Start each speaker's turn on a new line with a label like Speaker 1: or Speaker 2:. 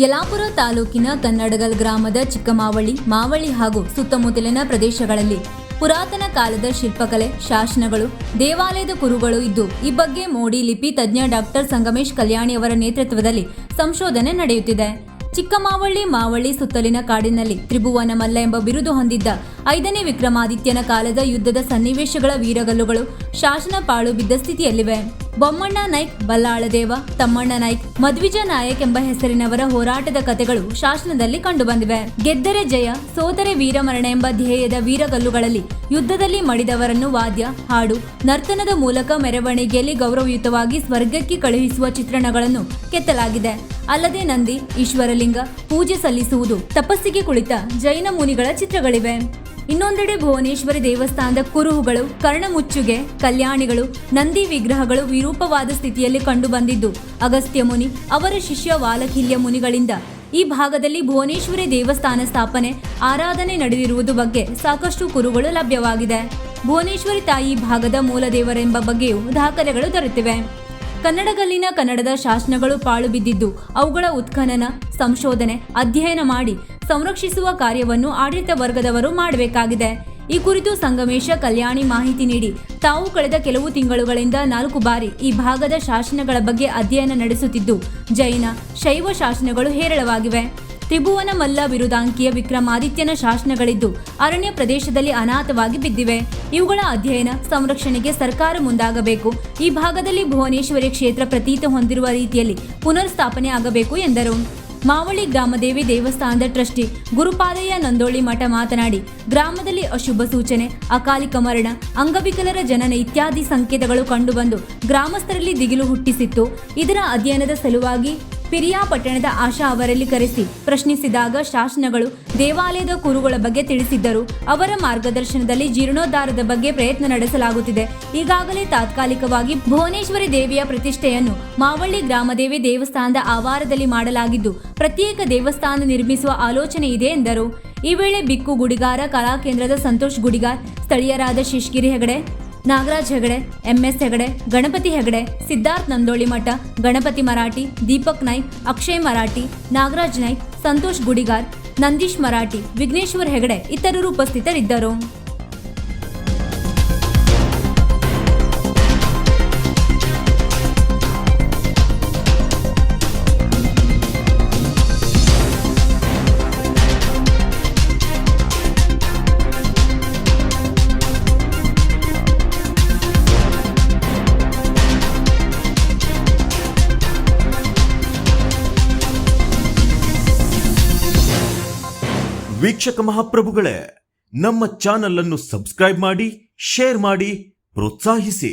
Speaker 1: ಯಲ್ಲಾಪುರ ತಾಲೂಕಿನ ಕನ್ನಡಗಲ್ ಗ್ರಾಮದ ಚಿಕ್ಕಮಾವಳಿ, ಮಾವಳಿ ಹಾಗೂ ಸುತ್ತಮುತ್ತಲಿನ ಪ್ರದೇಶಗಳಲ್ಲಿ ಪುರಾತನ ಕಾಲದ ಶಿಲ್ಪಕಲೆ, ಶಾಸನಗಳು, ದೇವಾಲಯದ ಕುರುಗಳು ಇದ್ದು ಈ ಬಗ್ಗೆ ಮೋಡಿ ಲಿಪಿ ತಜ್ಞ ಡಾಕ್ಟರ್ ಸಂಗಮೇಶ್ ಕಲ್ಯಾಣಿ ಅವರ ನೇತೃತ್ವದಲ್ಲಿ ಸಂಶೋಧನೆ ನಡೆಯುತ್ತಿದೆ. ಚಿಕ್ಕಮಾವಳಿ, ಮಾವಳಿ ಸುತ್ತಲಿನ ಕಾಡಿನಲ್ಲಿ ತ್ರಿಭುವನ ಮಲ್ಲ ಎಂಬ ಬಿರುದು ಹೊಂದಿದ್ದ 5ನೇ ವಿಕ್ರಮಾದಿತ್ಯನ ಕಾಲದ ಯುದ್ಧದ ಸನ್ನಿವೇಶಗಳ ವೀರಗಲ್ಲುಗಳು ಶಾಸನ ಪಾಳು ಬಿದ್ದ ಸ್ಥಿತಿಯಲ್ಲಿವೆ. ಬೊಮ್ಮಣ್ಣ ನಾಯ್ಕ್, ಬಲ್ಲಾಳದೇವ, ತಮ್ಮಣ್ಣ ನಾಯ್ಕ್, ಮಧ್ವಿಜ ನಾಯಕ್ ಎಂಬ ಹೆಸರಿನವರ ಹೋರಾಟದ ಕಥೆಗಳು ಶಾಸನದಲ್ಲಿ ಕಂಡುಬಂದಿವೆ. ಗೆದ್ದರೆ ಜಯ, ಸೋತರೆ ವೀರಮರಣ ಎಂಬ ಧ್ಯೇಯದ ವೀರಗಲ್ಲುಗಳಲ್ಲಿ ಯುದ್ಧದಲ್ಲಿ ಮಡಿದವರನ್ನು ವಾದ್ಯ, ಹಾಡು, ನರ್ತನದ ಮೂಲಕ ಮೆರವಣಿಗೆಯಲ್ಲಿ ಗೌರವಯುತವಾಗಿ ಸ್ವರ್ಗಕ್ಕೆ ಕಳುಹಿಸುವ ಚಿತ್ರಣಗಳನ್ನು ಕೆತ್ತಲಾಗಿದೆ. ಅಲ್ಲದೆ ನಂದಿ, ಈಶ್ವರಲಿಂಗ, ಪೂಜೆ ಸಲ್ಲಿಸುವುದು, ತಪಸ್ಸಿಗೆ ಕುಳಿತ ಜೈನ ಮುನಿಗಳ ಚಿತ್ರಗಳಿವೆ. ಇನ್ನೊಂದೆಡೆ ಭುವನೇಶ್ವರಿ ದೇವಸ್ಥಾನದ ಕುರುಹುಗಳು, ಕರ್ಣಮುಚ್ಚುಗೆ, ಕಲ್ಯಾಣಿಗಳು, ನಂದಿ ವಿಗ್ರಹಗಳು ವಿರೂಪವಾದ ಸ್ಥಿತಿಯಲ್ಲಿ ಕಂಡುಬಂದಿದ್ದು ಅಗಸ್ತ್ಯ ಮುನಿ ಅವರ ಶಿಷ್ಯ ವಾಲಕಿಲ್ಯ ಮುನಿಗಳಿಂದ ಈ ಭಾಗದಲ್ಲಿ ಭುವನೇಶ್ವರಿ ದೇವಸ್ಥಾನ ಸ್ಥಾಪನೆ, ಆರಾಧನೆ ನಡೆದಿರುವುದು ಬಗ್ಗೆ ಸಾಕಷ್ಟು ಕುರುಹುಗಳು ಲಭ್ಯವಾಗಿದೆ. ಭುವನೇಶ್ವರಿ ತಾಯಿ ಭಾಗದ ಮೂಲ ದೇವರೆಂಬ ಬಗ್ಗೆಯೂ ದಾಖಲೆಗಳು ದೊರೆತಿವೆ. ಕನ್ನಡಗಲ್ಲಿನ ಕನ್ನಡದ ಶಾಸನಗಳು ಪಾಳು ಬಿದ್ದಿದ್ದು ಅವುಗಳ ಉತ್ಖನನ, ಸಂಶೋಧನೆ, ಅಧ್ಯಯನ ಮಾಡಿ ಸಂರಕ್ಷಿಸುವ ಕಾರ್ಯವನ್ನು ಆಡಳಿತ ವರ್ಗದವರು ಮಾಡಬೇಕಾಗಿದೆ. ಈ ಕುರಿತು ಸಂಗಮೇಶ ಕಲ್ಯಾಣಿ ಮಾಹಿತಿ ನೀಡಿ, ತಾವು ಕಳೆದ ಕೆಲವು ತಿಂಗಳುಗಳಿಂದ 4 ಬಾರಿ ಈ ಭಾಗದ ಶಾಸನಗಳ ಬಗ್ಗೆ ಅಧ್ಯಯನ ನಡೆಸುತ್ತಿದ್ದು ಜೈನ, ಶೈವ ಶಾಸನಗಳು ಹೇರಳವಾಗಿವೆ. ತ್ರಿಭುವನ ಮಲ್ಲ ಬಿರುದಾಂಕಿಯ ವಿಕ್ರಮಾದಿತ್ಯನ ಶಾಸನಗಳಿದ್ದು ಅರಣ್ಯ ಪ್ರದೇಶದಲ್ಲಿ ಅನಾಥವಾಗಿ ಬಿದ್ದಿವೆ. ಇವುಗಳ ಅಧ್ಯಯನ, ಸಂರಕ್ಷಣೆಗೆ ಸರ್ಕಾರ ಮುಂದಾಗಬೇಕು. ಈ ಭಾಗದಲ್ಲಿ ಭುವನೇಶ್ವರಿ ಕ್ಷೇತ್ರ ಪ್ರತೀತ ಹೊಂದಿರುವ ರೀತಿಯಲ್ಲಿ ಪುನರ್ ಸ್ಥಾಪನೆ ಆಗಬೇಕು ಎಂದರು. ಮಾವಳಿ ಗ್ರಾಮದೇವಿ ದೇವಸ್ಥಾನದ ಟ್ರಸ್ಟಿ ಗುರುಪಾದಯ್ಯ ನಂದೋಳಿ ಮಠ ಮಾತನಾಡಿ, ಗ್ರಾಮದಲ್ಲಿ ಅಶುಭ ಸೂಚನೆ, ಅಕಾಲಿಕ ಮರಣ, ಅಂಗವಿಕಲರ ಜನನ ಇತ್ಯಾದಿ ಸಂಕೇತಗಳು ಕಂಡುಬಂದು ಗ್ರಾಮಸ್ಥರಲ್ಲಿ ದಿಗಿಲು ಹುಟ್ಟಿಸಿತ್ತು. ಇದರ ಅಧ್ಯಯನದ ಸಲುವಾಗಿ ಪಿರಿಯಾಪಟ್ಟಣದ ಆಶಾ ಅವರಲ್ಲಿ ಕರೆಸಿ ಪ್ರಶ್ನಿಸಿದಾಗ ಶಾಸನಗಳು, ದೇವಾಲಯದ ಕುರುಗಳ ಬಗ್ಗೆ ತಿಳಿಸಿದ್ದರು. ಅವರ ಮಾರ್ಗದರ್ಶನದಲ್ಲಿ ಜೀರ್ಣೋದ್ಧಾರದ ಬಗ್ಗೆ ಪ್ರಯತ್ನ ನಡೆಸಲಾಗುತ್ತಿದೆ. ಈಗಾಗಲೇ ತಾತ್ಕಾಲಿಕವಾಗಿ ಭುವನೇಶ್ವರಿ ದೇವಿಯ ಪ್ರತಿಷ್ಠೆಯನ್ನು ಮಾವಳ್ಳಿ ಗ್ರಾಮದೇವಿ ದೇವಸ್ಥಾನದ ಆವಾರದಲ್ಲಿ ಮಾಡಲಾಗಿದ್ದು ಪ್ರತ್ಯೇಕ ದೇವಸ್ಥಾನ ನಿರ್ಮಿಸುವ ಆಲೋಚನೆ ಇದೆ ಎಂದರು. ಈ ವೇಳೆ ಬಿಕ್ಕು ಗುಡಿಗಾರ ಕಲಾಕೇಂದ್ರದ ಸಂತೋಷ್ ಗುಡಿಗಾರ್, ಸ್ಥಳೀಯರಾದ ಶಿಶ್ಗಿರಿ ಹೆಗಡೆ, ನಾಗರಾಜ್ ಹೆಗಡೆ, ಎಂಎಸ್ ಹೆಗಡೆ, ಗಣಪತಿ ಹೆಗಡೆ, ಸಿದ್ಧಾರ್ಥ್ ನಂದೋಳಿ ಮಠ, ಗಣಪತಿ ಮರಾಠಿ, ದೀಪಕ್ ನಾಯ್ಕ್, ಅಕ್ಷಯ್ ಮರಾಠಿ, ನಾಗರಾಜ್ ನಾಯ್ಕ್, ಸಂತೋಷ್ ಗುಡಿಗಾರ್, ನಂದೀಶ್ ಮರಾಠಿ, ವಿಘ್ನೇಶ್ವರ್ ಹೆಗಡೆ ಇತರರು ಉಪಸ್ಥಿತರಿದ್ದರು.
Speaker 2: ವೀಕ್ಷಕ ಮಹಾಪ್ರಭುಗಳೇ, ನಮ್ಮ ಚಾನಲ್ ಅನ್ನು ಸಬ್ಸ್ಕ್ರೈಬ್ ಮಾಡಿ, ಶೇರ್ ಮಾಡಿ, ಪ್ರೋತ್ಸಾಹಿಸಿ.